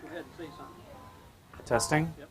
Go ahead and say something. Testing. Yep.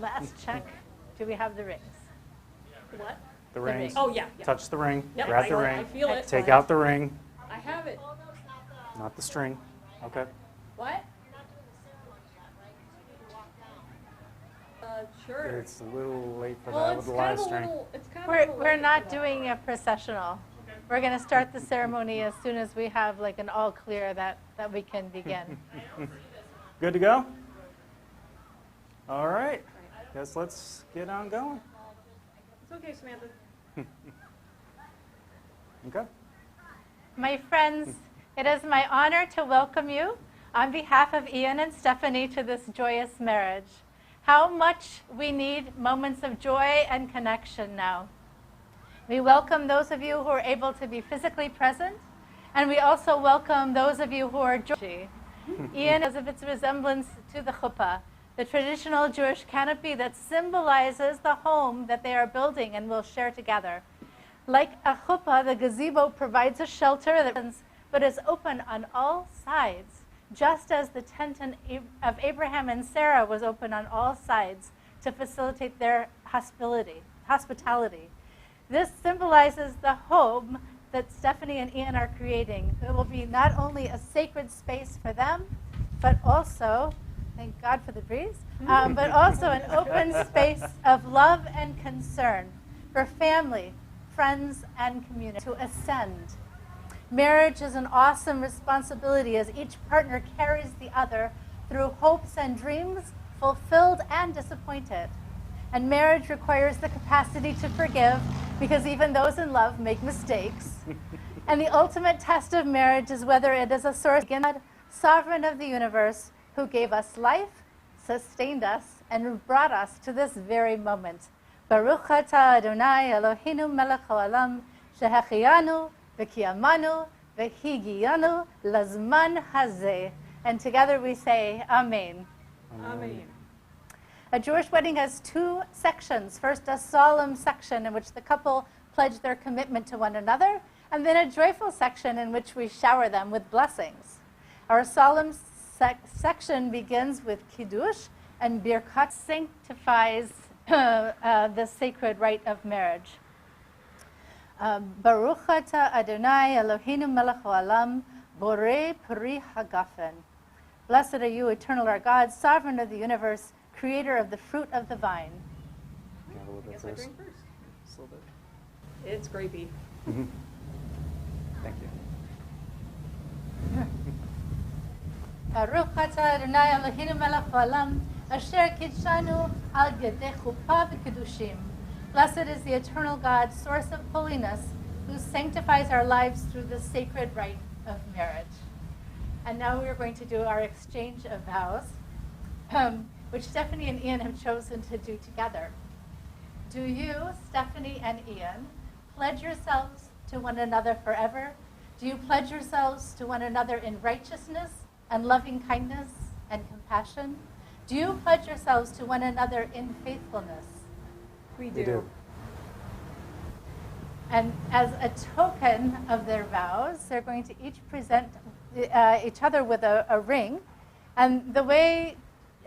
Last check. Do we have the rings? What? The rings. Oh, yeah. Touch the ring. Yep, Grab the I ring. feel it. Take out the ring. I have it. Not the string. Okay. What? Sure. It's a little late for Well, that with the last string. We're not doing a processional. We're going to start the ceremony as soon as we have like an all clear that we can begin. Good to go? All right. Guess let's get on going. It's okay, Samantha. Okay. My friends, it is my honor to welcome you on behalf of Ian and Stephanie to this joyous marriage. How much we need moments of joy and connection now. We welcome those of you who are able to be physically present, and we also welcome those of you who are Jewish. Ian, because of its resemblance to the chuppah, the traditional Jewish canopy that symbolizes the home that they are building and will share together. Like a chuppah, the gazebo provides a shelter but is open on all sides, just as the tent of Abraham and Sarah was open on all sides to facilitate their hospitality. This symbolizes the home that Stephanie and Ian are creating. It will be not only a sacred space for them, but also, thank God for the breeze, but also an open space of love and concern for family, friends, and community to ascend. Marriage is an awesome responsibility as each partner carries the other through hopes and dreams, fulfilled and disappointed. And marriage requires the capacity to forgive, because even those in love make mistakes. And the ultimate test of marriage is whether it is a source of God, sovereign of the universe, who gave us life, sustained us, and brought us to this very moment. Baruch atah Adonai Eloheinu melech haolam, shehechiyanu v'kiyamanu v'higiyanu lazman hazeh. And together we say, Amen. Amen. A Jewish wedding has two sections. First, a solemn section in which the couple pledge their commitment to one another, and then a joyful section in which we shower them with blessings. Our solemn section begins with Kiddush, and Birkat sanctifies the sacred rite of marriage. Baruch atah Adonai Eloheinu melech haolam, borei peri hagafen. Blessed are you, eternal our God, sovereign of the universe, creator of the fruit of the vine. I guess I drink first. Just a little bit. It's grapey. Thank you. Baruch atah Adonai Eloheinu melech haolam, asher kidshanu al yedei chuppah v'kedushim. Blessed is the eternal God, source of holiness, who sanctifies our lives through the sacred rite of marriage. And now we are going to do our exchange of vows, which Stephanie and Ian have chosen to do together. Do you, Stephanie and Ian, pledge yourselves to one another forever? Do you pledge yourselves to one another in righteousness and loving kindness and compassion? Do you pledge yourselves to one another in faithfulness? We We do. do. And as a token of their vows, they're going to each present each other with a ring. And the way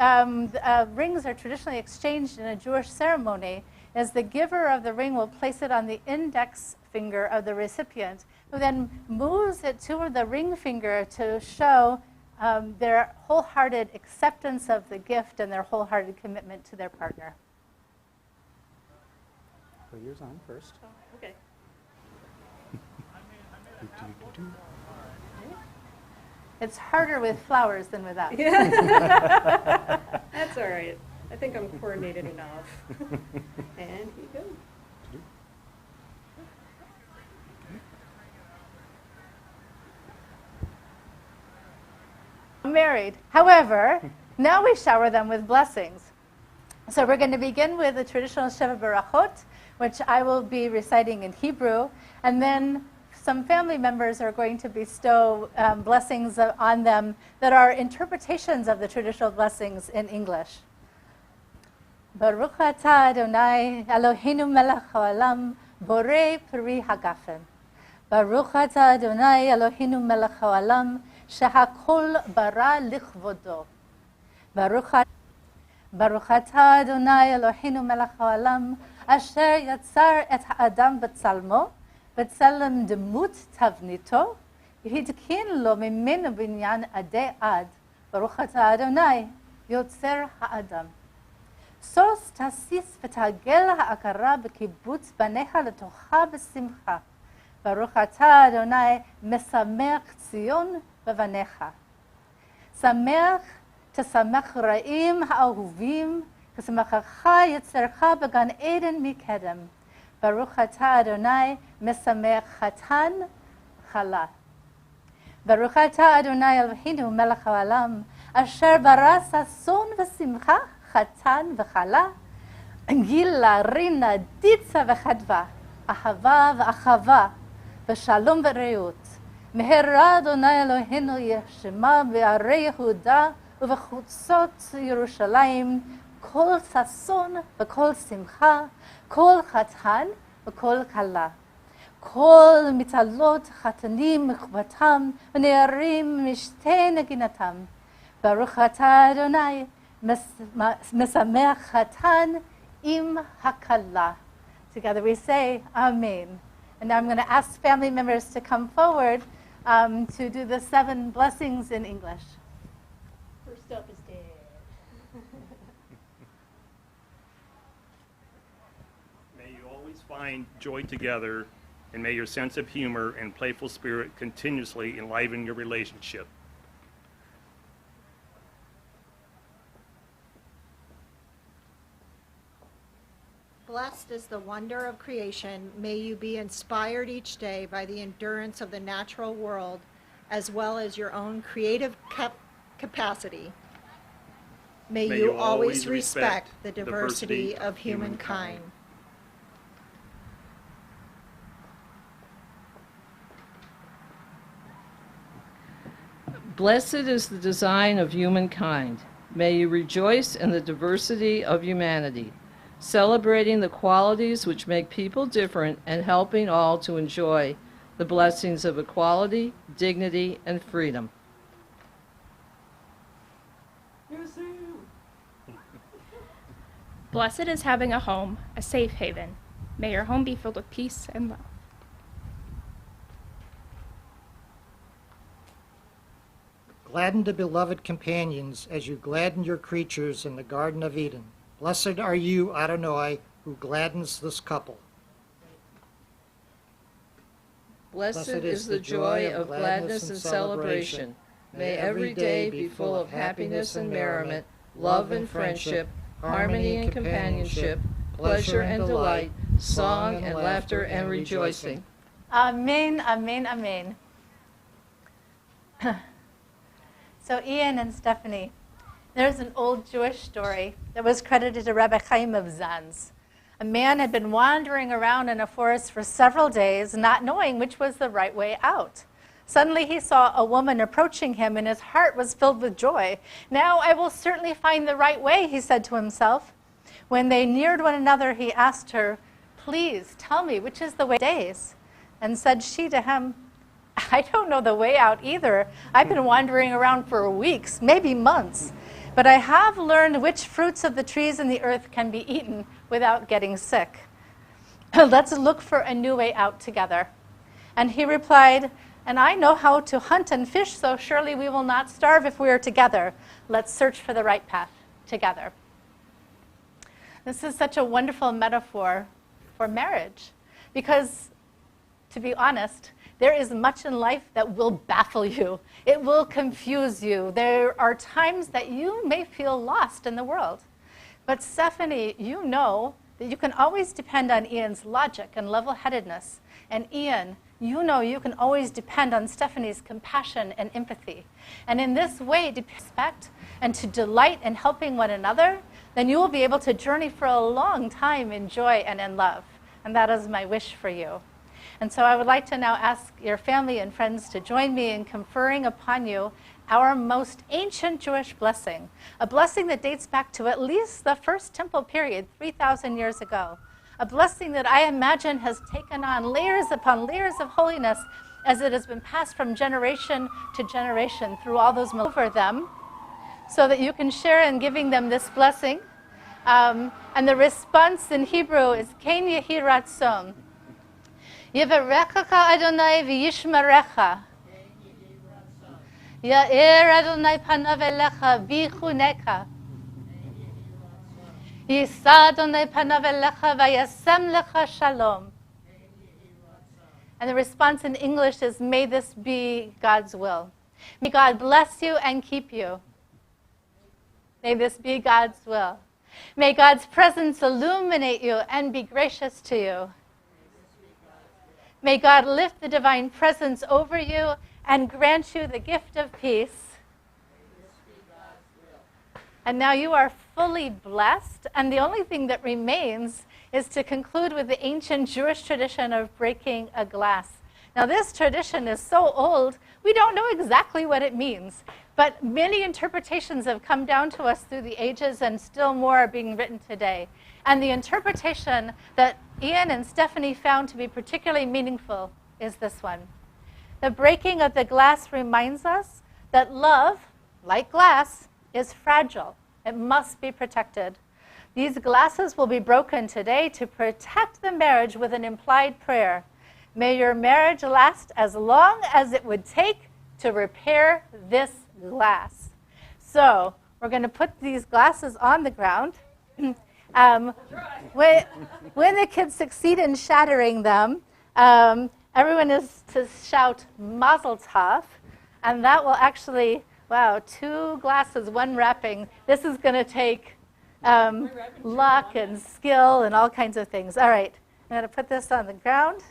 rings are traditionally exchanged in a Jewish ceremony is the giver of the ring will place it on the index finger of the recipient, who then moves it to the ring finger to show their wholehearted acceptance of the gift and their wholehearted commitment to their partner. Put yours on first. Oh, okay. It's harder with flowers than without. That's all right. I think I'm coordinated enough. And here you go. Married. However, now we shower them with blessings. So we're going to begin with the traditional Sheva Barachot, which I will be reciting in Hebrew, and then some family members are going to bestow blessings on them that are interpretations of the traditional blessings in English. Baruch atah Adonai Eloheinu melech haolam, borei peri hagafen. Baruch atah Adonai Eloheinu melech haolam, shehakol bara lichvodo. Baruch ברוך אתה אדוני אלוהינו מלך העולם, אשר יצר את האדם בצלמו, בצלם דמות תבניתו, והתקין לו ממנו בניין עדי עד. ברוך אתה אדוני, יוצר האדם. סוס תסיס ותעגל ההכרה בקיבוץ בניך לתוכה בשמחה. ברוך אתה אדוני, משמח ציון בבניך. שמח תשמח רעים האהובים, כשמחך יצרך בגן עדן מקדם. ברוך אתה אדוני, משמח חתן וכלה. ברוך אתה אדוני אלוהינו מלך העולם, אשר ברא ששון ושמחה, חתן וכלה, גילה, רינה, דיצה וחדווה, אהבה ואחווה, ושלום ורעות. מהרה אדוני אלוהינו ישמע בערי יהודה ובחוצות ירושלים, כל ששון וכל שמחה, כל חתן וכל כלה. כל מצלות חתנים מחובתם ונערים משתי נגינתם. ברוך אתה אדוני, משמח חתן עם הכלה. Together we say, Amen. And now I'm going to ask family members to come forward to do the 7 blessings in English. First up is Dad. May you always find joy together, and may your sense of humor and playful spirit continuously enliven your relationship. Blessed is the wonder of creation. May you be inspired each day by the endurance of the natural world, as well as your own creative capacity. May you always respect the diversity of humankind. Blessed is the design of humankind. May you rejoice in the diversity of humanity, celebrating the qualities which make people different and helping all to enjoy the blessings of equality, dignity, and freedom. Blessed is having a home, a safe haven. May your home be filled with peace and love. Gladden the beloved companions as you gladden your creatures in the Garden of Eden. Blessed are you, Adonai, who gladdens this couple. Blessed is the joy of gladness and celebration. May every day be full of happiness and merriment, love and friendship, harmony and companionship, pleasure and delight, song and laughter and rejoicing. Amen, amen, amen. So Ian and Stephanie, there's an old Jewish story that was credited to Rabbi Chaim of Zanz. A man had been wandering around in a forest for several days, not knowing which was the right way out. Suddenly he saw a woman approaching him, and his heart was filled with joy. Now I will certainly find the right way, he said to himself. When they neared one another, he asked her, "Please tell me which is the way days." And said she to him, "I don't know the way out either. I've been wandering around for weeks, maybe months. But I have learned which fruits of the trees in the earth can be eaten without getting sick. Let's look for a new way out together." And he replied, "And I know how to hunt and fish, so surely we will not starve if we are together. Let's search for the right path together." This is such a wonderful metaphor for marriage, because, to be honest, there is much in life that will baffle you. It will confuse you. There are times that you may feel lost in the world. But Stephanie, you know that you can always depend on Ian's logic and level-headedness. And Ian, you know you can always depend on Stephanie's compassion and empathy. And in this way, to respect and to delight in helping one another, then you will be able to journey for a long time in joy and in love. And that is my wish for you. And so I would like to now ask your family and friends to join me in conferring upon you our most ancient Jewish blessing, a blessing that dates back to at least the first temple period 3,000 years ago, a blessing that I imagine has taken on layers upon layers of holiness as it has been passed from generation to generation through all those over them. so that you can share in giving them this blessing. And the response in Hebrew is Ken Yehi Ratzon. Yivarechacha Adonai v'yishmerecha. Ya'ir Adonai panav elecha v'yichuneka. Yisa Adonai panav elecha v'yasem lecha shalom. And the response in English is, may this be God's will. May God bless you and keep you. May this be God's will. May God's presence illuminate you and be gracious to you. May God lift the divine presence over you and grant you the gift of peace. And now you are fully blessed, and the only thing that remains is to conclude with the ancient Jewish tradition of breaking a glass. Now this tradition is so old, we don't know exactly what it means, but many interpretations have come down to us through the ages, and still more are being written today. And the interpretation that Ian and Stephanie found to be particularly meaningful is this one. The breaking of the glass reminds us that love, like glass, is fragile. It must be protected. These glasses will be broken today to protect the marriage with an implied prayer. May your marriage last as long as it would take to repair this glass. So we're going to put these glasses on the ground. When the kids succeed in shattering them, everyone is to shout Mazel Tov, and that will actually, wow, 2 glasses, 1 wrapping. This is going to take luck and skill and all kinds of things. All right, I'm going to put this on the ground.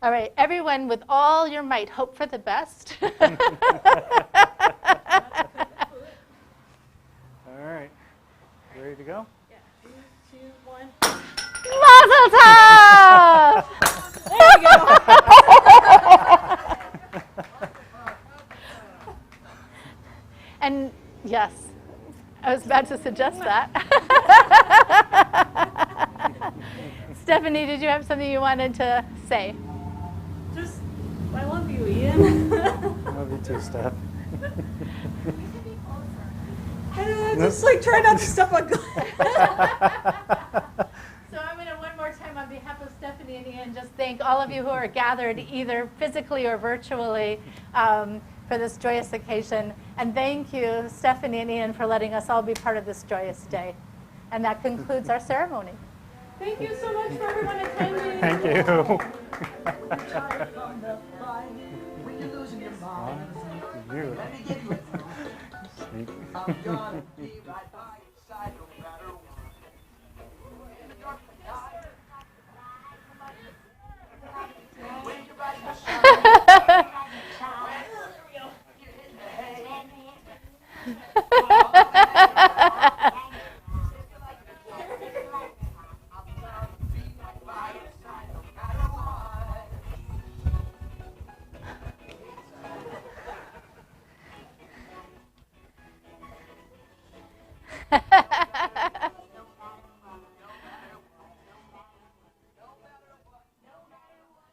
All right, everyone, with all your might, hope for the best. All right. You ready to go? Yeah. 3, 2, 1. Mazel tov! There we go. And yes, I was about to suggest that. Stephanie, did you have something you wanted to say? Just, I love you, Ian. Love you too, Steph. Just like try not to step on glass. So I'm going to one more time on behalf of Stephanie and Ian just thank all of you who are gathered either physically or virtually for this joyous occasion. And thank you, Stephanie and Ian, for letting us all be part of this joyous day. And that concludes our ceremony. Thank you so much for everyone attending. Thank you. You. I'm gonna be right by your side.